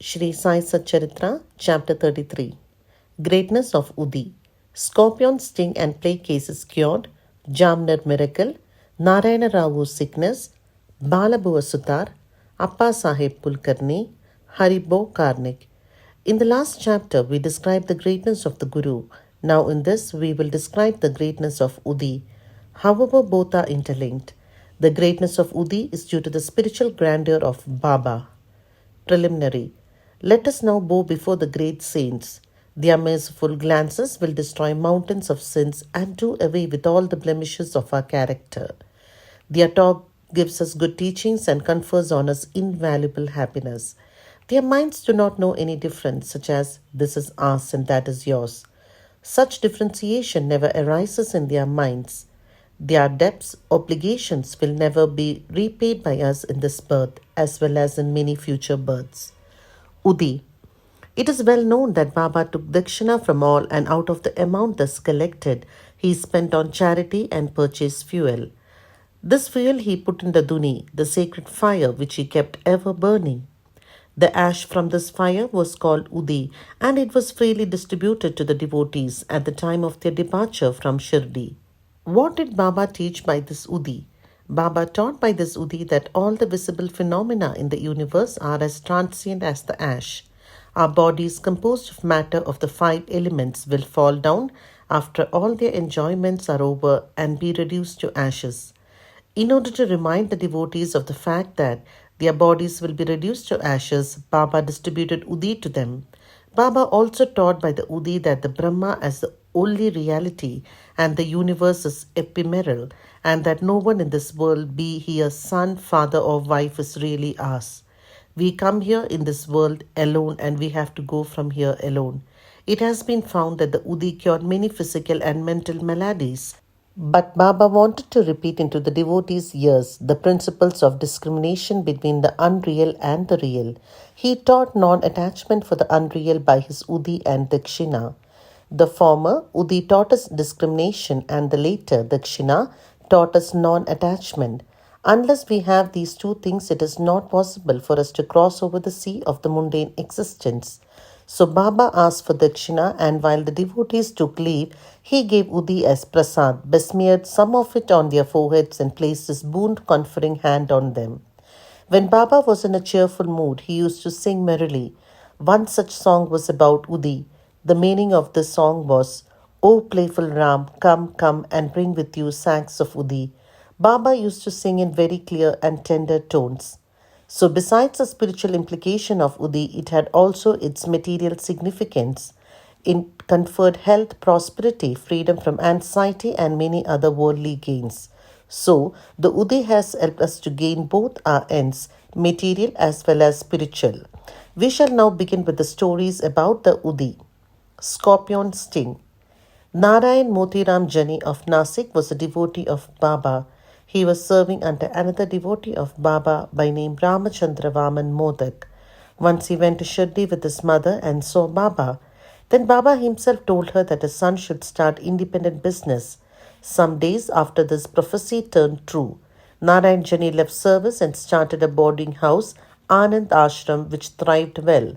Shri Sai Satcharitra, Chapter 33. Greatness of Udi. Scorpion sting and plague cases cured. Jamner miracle. Narayana Ravu's sickness. Balabua Sutar. Appa Sahib Kulkarni. Haribo Karnik. In the last chapter, we described the greatness of the Guru. Now in this, we will describe the greatness of Udi. However, both are interlinked. The greatness of Udi is due to the spiritual grandeur of Baba. Preliminary. Let us now bow before the great saints. Their merciful glances will destroy mountains of sins and do away with all the blemishes of our character. Their talk gives us good teachings and confers on us invaluable happiness. Their minds do not know any difference, such as this is ours and that is yours. Such differentiation never arises in their minds. Their debts, obligations will never be repaid by us in this birth as well as in many future births. Udi. It is well known that Baba took dakshina from all, and out of the amount thus collected, he spent on charity and purchased fuel. This fuel he put in the duni, the sacred fire which he kept ever burning. The ash from this fire was called Udi, and it was freely distributed to the devotees at the time of their departure from Shirdi. What did Baba teach by this Udi? Baba taught by this Udi that all the visible phenomena in the universe are as transient as the ash. Our bodies, composed of matter of the 5 elements, will fall down after all their enjoyments are over and be reduced to ashes. In order to remind the devotees of the fact that their bodies will be reduced to ashes, Baba distributed Udi to them. Baba also taught by the Udi that the Brahma as the only reality and the universe is ephemeral, and that no one in this world, be he a son, father or wife, is really ours. We come here in this world alone and we have to go from here alone. It has been found that the Udi cured many physical and mental maladies. But Baba wanted to repeat into the devotees' ears the principles of discrimination between the unreal and the real. He taught non-attachment for the unreal by his Udi and Dakshina. The former, Udi, taught us discrimination, and the later, Dakshina, taught us non-attachment. Unless we have these two things, it is not possible for us to cross over the sea of the mundane existence. So Baba asked for Dakshina, and while the devotees took leave, he gave Udi as prasad, besmeared some of it on their foreheads, and placed his boon conferring hand on them. When Baba was in a cheerful mood, he used to sing merrily. One such song was about Udi. The meaning of this song was, O playful Ram, come, come and bring with you sacks of Udi. Baba used to sing in very clear and tender tones. So besides the spiritual implication of Udi, it had also its material significance. It conferred health, prosperity, freedom from anxiety and many other worldly gains. So the Udi has helped us to gain both our ends, material as well as spiritual. We shall now begin with the stories about the Udi. Scorpion sting. Narayan Motiram Jani of Nasik was a devotee of Baba. He was serving under another devotee of Baba by name Ramachandra Vaman Modak. Once he went to Shirdi with his mother and saw Baba. Then Baba himself told her that his son should start independent business. Some days after this prophecy turned true. Narayan Jani left service and started a boarding house, Anand Ashram, which thrived well.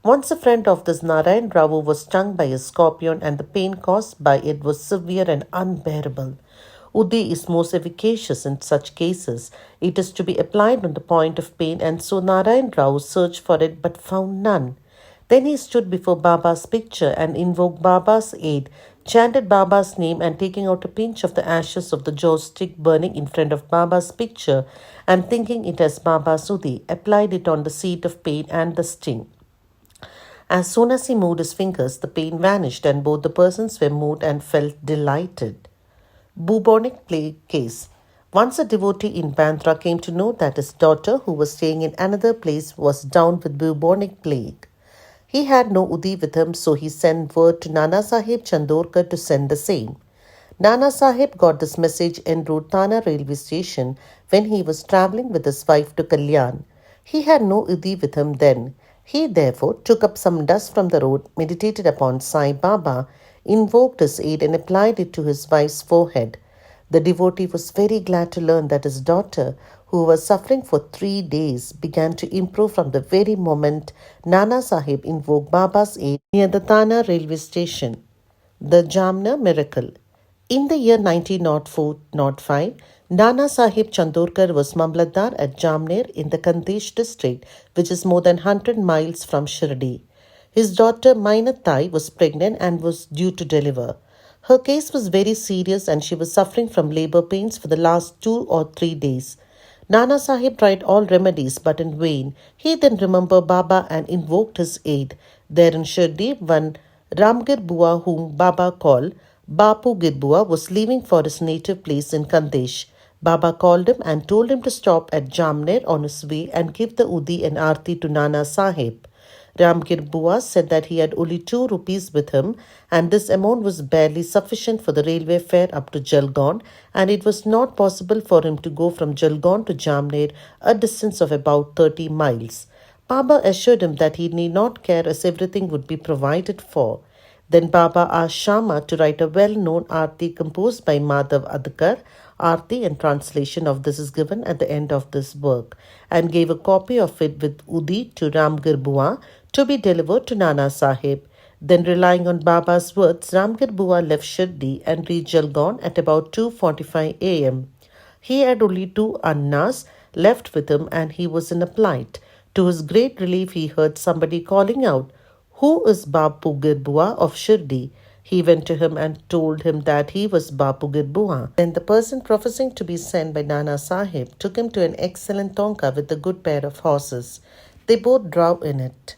Once a friend of this Narayan Ravu was stung by a scorpion, and the pain caused by it was severe and unbearable. Udi is most efficacious in such cases. It is to be applied on the point of pain, and so Narayan Rao searched for it but found none. Then he stood before Baba's picture and invoked Baba's aid, chanted Baba's name, and taking out a pinch of the ashes of the joss stick burning in front of Baba's picture and thinking it as Baba's Udi, applied it on the seat of pain and the sting. As soon as he moved his fingers, the pain vanished, and both the persons were moved and felt delighted. Bubonic plague case. Once a devotee in Bandra came to know that his daughter, who was staying in another place, was down with bubonic plague. He had no Udi with him, so he sent word to Nana Sahib Chandorkar to send the same. Nana Sahib got this message en route Thana railway station when he was travelling with his wife to Kalyan. He had no Udi with him then. He therefore took up some dust from the road, meditated upon Sai Baba, invoked his aid and applied it to his wife's forehead. The devotee was very glad to learn that his daughter, who was suffering for 3 days, began to improve from the very moment Nana Sahib invoked Baba's aid near the Thana railway station. The Jamner Miracle. In the year 1904-05, Nana Sahib Chandorkar was Mamlatdar at Jamner in the Kandesh district, which is more than 100 miles from Shirdi. His daughter Sainathaya was pregnant and was due to deliver. Her case was very serious and she was suffering from labor pains for the last 2 or 3 days. Nana Sahib tried all remedies but in vain. He then remembered Baba and invoked his aid. There in Shirdi, one Ramgir Bua, whom Baba called Bapu Girbua, was leaving for his native place in Kandesh. Baba called him and told him to stop at Jamner on his way and give the Udi and Aarti to Nana Sahib. Ramgir Bua said that he had only 2 rupees with him and this amount was barely sufficient for the railway fare up to Jalgaon, and it was not possible for him to go from Jalgaon to Jamner, a distance of about 30 miles. Baba assured him that he need not care as everything would be provided for. Then Baba asked Shama to write a well-known Aarti composed by Madhav Adkar. Aarti and translation of this is given at the end of this work, and gave a copy of it with Udi to Ramgir Bua to be delivered to Nana Sahib. Then, relying on Baba's words, Ramgir Bua left Shirdi and reached Jalgaon at about 2:45 a.m. He had only 2 annas left with him and he was in a plight. To his great relief, he heard somebody calling out, "Who is Bapu Girbua of Shirdi?" He went to him and told him that he was Bapu Girbua. Then the person professing to be sent by Nana Sahib took him to an excellent tonka with a good pair of horses. They both drove in it.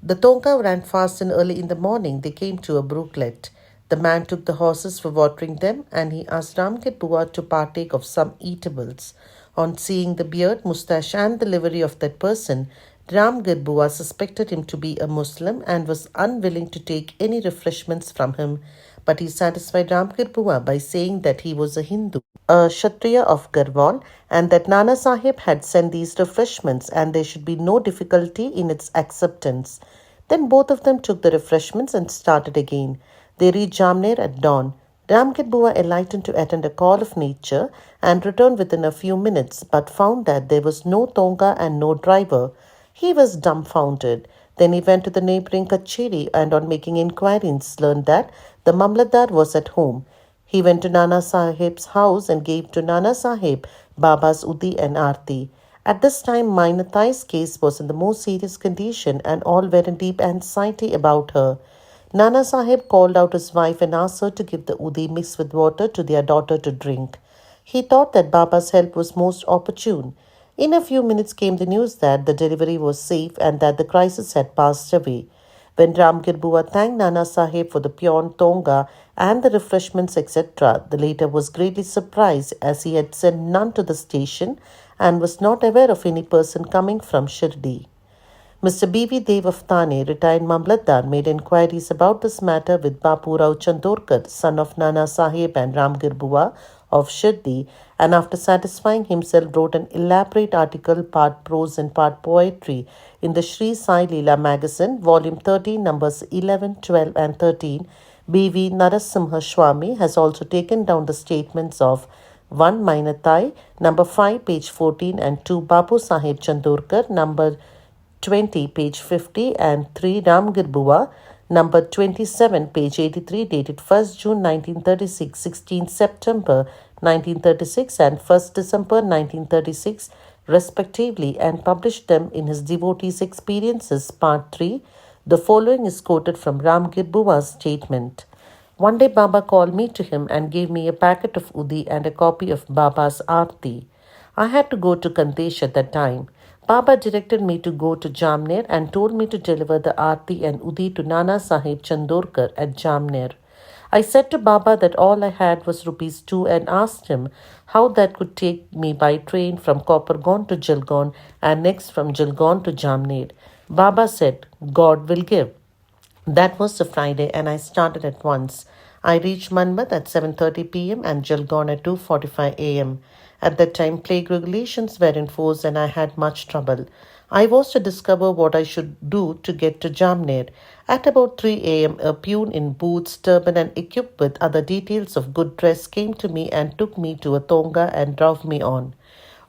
The tonka ran fast and early in the morning they came to a brooklet. The man took the horses for watering them and he asked Ramgir Bua to partake of some eatables. On seeing the beard, moustache and the livery of that person, Ramgir Bua suspected him to be a Muslim and was unwilling to take any refreshments from him, but he satisfied Ramgir Bua by saying that he was a Hindu, a Kshatriya of Garhwal, and that Nana Sahib had sent these refreshments and there should be no difficulty in its acceptance. Then both of them took the refreshments and started again. They reached Jamner at dawn. Ramgir Bua alighted to attend a call of nature and returned within a few minutes, but found that there was no tonga and no driver. He was dumbfounded. Then he went to the neighboring Kacheri and on making inquiries learned that the Mamlatdar was at home. He went to Nana Sahib's house and gave to Nana Sahib Baba's Udi and Aarti. At this time, Mainatai's case was in the most serious condition and all were in deep anxiety about her. Nana Sahib called out his wife and asked her to give the Udi mixed with water to their daughter to drink. He thought that Baba's help was most opportune. In a few minutes came the news that the delivery was safe and that the crisis had passed away. When Ramgir Bua thanked Nana Sahib for the pure tonga and the refreshments, etc., the latter was greatly surprised as he had sent none to the station and was not aware of any person coming from Shirdi. Mr. B.V. Dev of Thane, retired Mamlatdar, made inquiries about this matter with Bapu Rao Chandorkar, son of Nana Sahib and Ramgir Bua of Shirdi, and after satisfying himself wrote an elaborate article, part prose and part poetry, in the Shri Sai Leela magazine, volume 13, numbers 11, 12 and 13. B.V. Narasimha Swami has also taken down the statements of 1. Mainatai, number 5, page 14, and 2. Bapu Sahib Chandorkar, number 20, page 50, and 3. Ramgir Bua, number 27, page 83, dated 1st June 1936, 16 September 1936, and 1st December 1936, respectively, and published them in his Devotees' Experiences, Part 3. The following is quoted from Ramgir Bua's statement. One day Baba called me to him and gave me a packet of Udi and a copy of Baba's Aarti. I had to go to Kandesh at that time. Baba directed me to go to Jamner and told me to deliver the Aarti and Udi to Nana Sahib Chandorkar at Jamner. I said to Baba that all I had was rupees 2 and asked him how that could take me by train from Kopargaon to Jalgaon and next from Jalgaon to Jamner. Baba said, God will give. That was the Friday and I started at once. I reached Manbat at 7:30 p.m. and Jalgaon at 2:45 a.m. At that time, plague regulations were in force and I had much trouble. I was to discover what I should do to get to Jamner. At about 3 a.m., a peon in boots, turban and equipped with other details of good dress came to me and took me to a tonga and drove me on.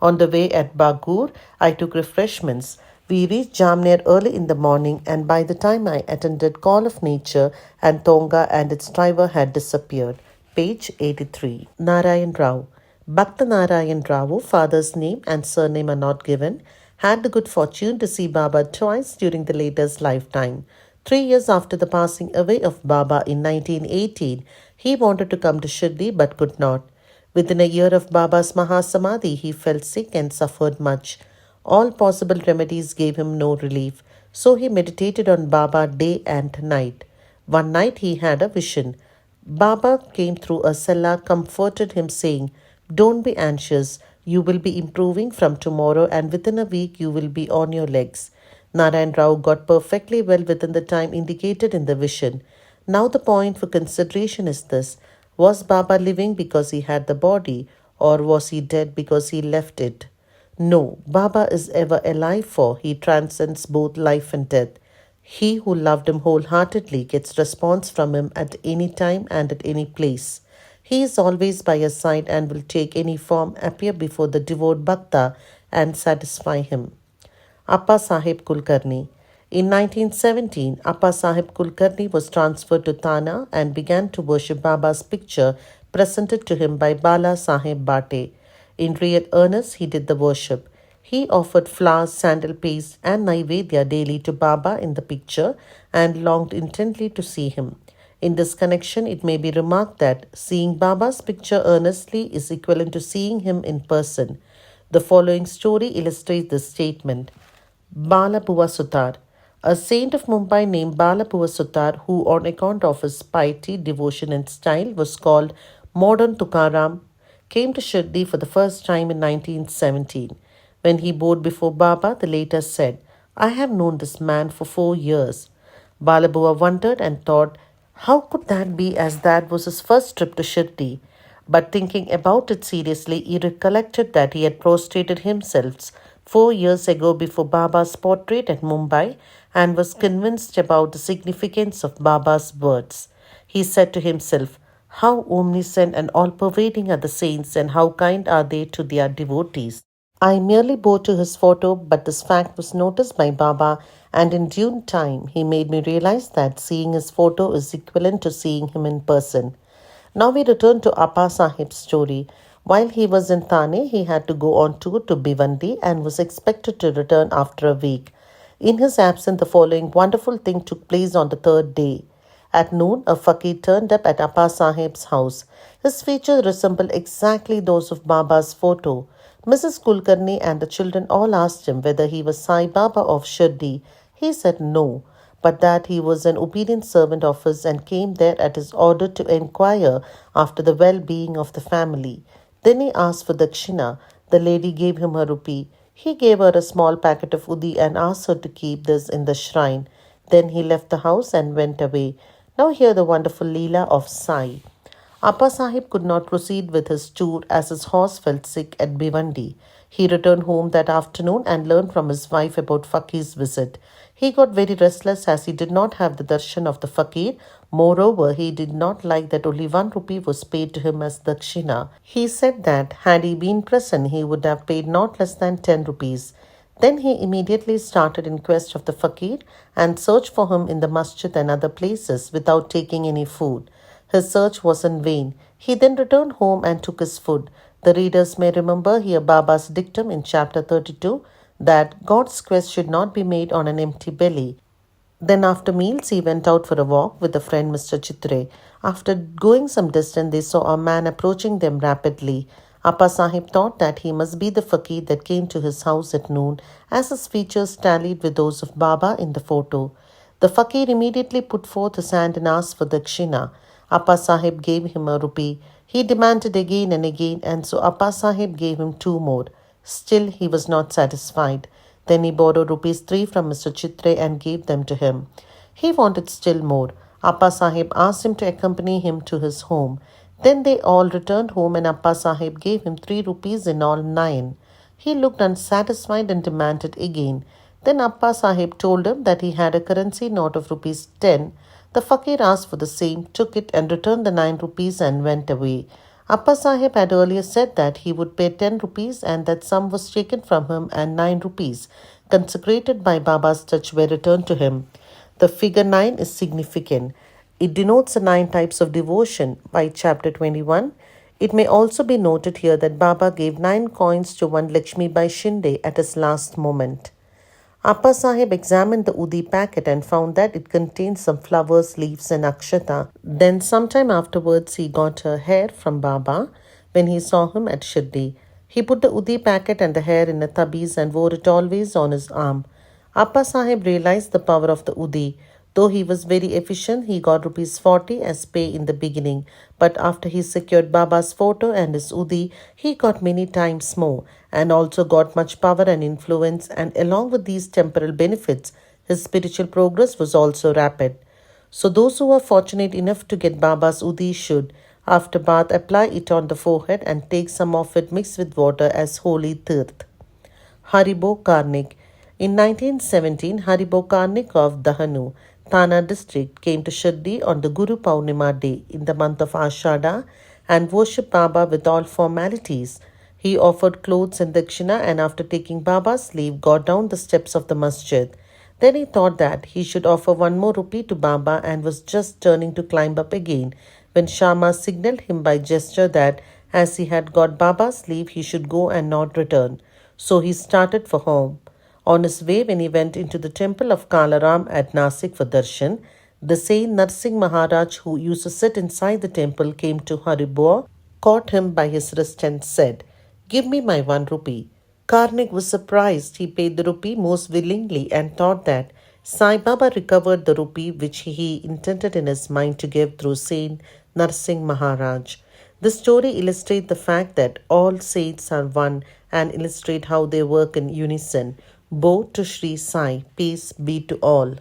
On the way at Bagur, I took refreshments. We reached Jamner early in the morning, and by the time I attended Call of Nature, and Tonga and its driver had disappeared. Page 83. Narayan Rao. Bhakta Narayan Rao, father's name and surname are not given, had the good fortune to see Baba twice during the latter's lifetime. 3 years after the passing away of Baba in 1918, he wanted to come to Shirdi but could not. Within a year of Baba's Mahasamadhi, he fell sick and suffered much. All possible remedies gave him no relief, so he meditated on Baba day and night. One night he had a vision. Baba came through a cellar, comforted him, saying, "Don't be anxious. You will be improving from tomorrow, and within a week you will be on your legs." Narayan Rao got perfectly well within the time indicated in the vision. Now the point for consideration is this: was Baba living because he had the body, or was he dead because he left it? No, Baba is ever alive, for he transcends both life and death. He who loved him wholeheartedly gets response from him at any time and at any place. He is always by your side and will take any form, appear before the devout Bhakta and satisfy him. Appa Sahib Kulkarni. In 1917, Appa Sahib Kulkarni was transferred to Thana and began to worship Baba's picture presented to him by Bala Sahib Bate. In real earnest, he did the worship. He offered flowers, sandal paste, and Naivedya daily to Baba in the picture and longed intently to see him. In this connection, it may be remarked that seeing Baba's picture earnestly is equivalent to seeing him in person. The following story illustrates this statement. Balapuva Sutar. A saint of Mumbai named Balapuva Sutar, who on account of his piety, devotion and style was called Modern Tukaram, came to Shirdi for the first time in 1917. When he bowed before Baba, the latter said, "I have known this man for 4 years." Balabuva wondered and thought, how could that be, as that was his first trip to Shirdi? But thinking about it seriously, he recollected that he had prostrated himself 4 years ago before Baba's portrait at Mumbai and was convinced about the significance of Baba's words. He said to himself, how omniscient and all-pervading are the saints, and how kind are they to their devotees. I merely bowed to his photo, but this fact was noticed by Baba, and in due time he made me realize that seeing his photo is equivalent to seeing him in person. Now we return to Appa Sahib's story. While he was in Thane, he had to go on tour to Bhiwandi and was expected to return after a week. In his absence, the following wonderful thing took place on the third day. At noon, a fakir turned up at Appa Sahib's house. His features resembled exactly those of Baba's photo. Mrs. Kulkarni and the children all asked him whether he was Sai Baba of Shirdi. He said no, but that he was an obedient servant of his and came there at his order to inquire after the well-being of the family. Then he asked for dakshina. The lady gave him a rupee. He gave her a small packet of udi and asked her to keep this in the shrine. Then he left the house and went away. Now hear the wonderful Leela of Sai. Appa Sahib could not proceed with his tour as his horse fell sick at Bhiwandi. He returned home that afternoon and learned from his wife about Fakir's visit. He got very restless as he did not have the darshan of the Fakir. Moreover, he did not like that only 1 rupee was paid to him as dakshina. He said that had he been present, he would have paid not less than 10 rupees. Then he immediately started in quest of the Fakir and searched for him in the masjid and other places without taking any food. His search was in vain. He then returned home and took his food. The readers may remember here Baba's dictum in chapter 32 that God's quest should not be made on an empty belly. Then after meals he went out for a walk with a friend, Mr. Chitre. After going some distance they saw a man approaching them rapidly. Appa Sahib thought that he must be the fakir that came to his house at noon, as his features tallied with those of Baba in the photo. The fakir immediately put forth his hand and asked for dakshina. Appa Sahib gave him a rupee. He demanded again and again, and so Appa Sahib gave him 2 more. Still he was not satisfied. Then he borrowed rupees 3 from Mr. Chitre and gave them to him. He wanted still more. Appa Sahib asked him to accompany him to his home. Then they all returned home and Appa Sahib gave him 3 rupees, in all 9. He looked unsatisfied and demanded again. Then Appa Sahib told him that he had a currency note of rupees 10. The fakir asked for the same, took it and returned the 9 rupees and went away. Appa Sahib had earlier said that he would pay 10 rupees and that some was taken from him and 9 rupees, consecrated by Baba's touch, were returned to him. The figure 9 is significant. It denotes the 9 types of devotion by chapter 21. It may also be noted here that Baba gave 9 coins to one Lakshmi Bai Shinde at his last moment. Appa Sahib examined the Udi packet and found that it contained some flowers, leaves, and akshata. Then, sometime afterwards, he got a hair from Baba when he saw him at Shirdi. He put the Udi packet and the hair in a tabiz and wore it always on his arm. Appa Sahib realized the power of the Udi. Though he was very efficient, he got rupees 40 as pay in the beginning. But after he secured Baba's photo and his Udi, he got many times more and also got much power and influence. And along with these temporal benefits, his spiritual progress was also rapid. So those who are fortunate enough to get Baba's Udi should, after bath, apply it on the forehead and take some of it mixed with water as holy tirth. Haribo Karnik. In 1917, Haribo Karnik of Dahanu, Thana district, came to Shirdi on the Guru Paurnima day in the month of Ashada and worshipped Baba with all formalities. He offered clothes and dakshina and after taking Baba's leave got down the steps of the masjid. Then he thought that he should offer one more rupee to Baba and was just turning to climb up again when Shama signaled him by gesture that as he had got Baba's leave he should go and not return. So he started for home. On his way, when he went into the temple of Kalaram at Nasik for darshan, the same Narsingh Maharaj who used to sit inside the temple came to Haribo, caught him by his wrist and said, "Give me my 1 rupee." Karnik was surprised. He paid the rupee most willingly and thought that Sai Baba recovered the rupee which he intended in his mind to give through Saint Narsingh Maharaj. This story illustrates the fact that all saints are one and illustrate how they work in unison. Bow to Shri Sai. Peace be to all.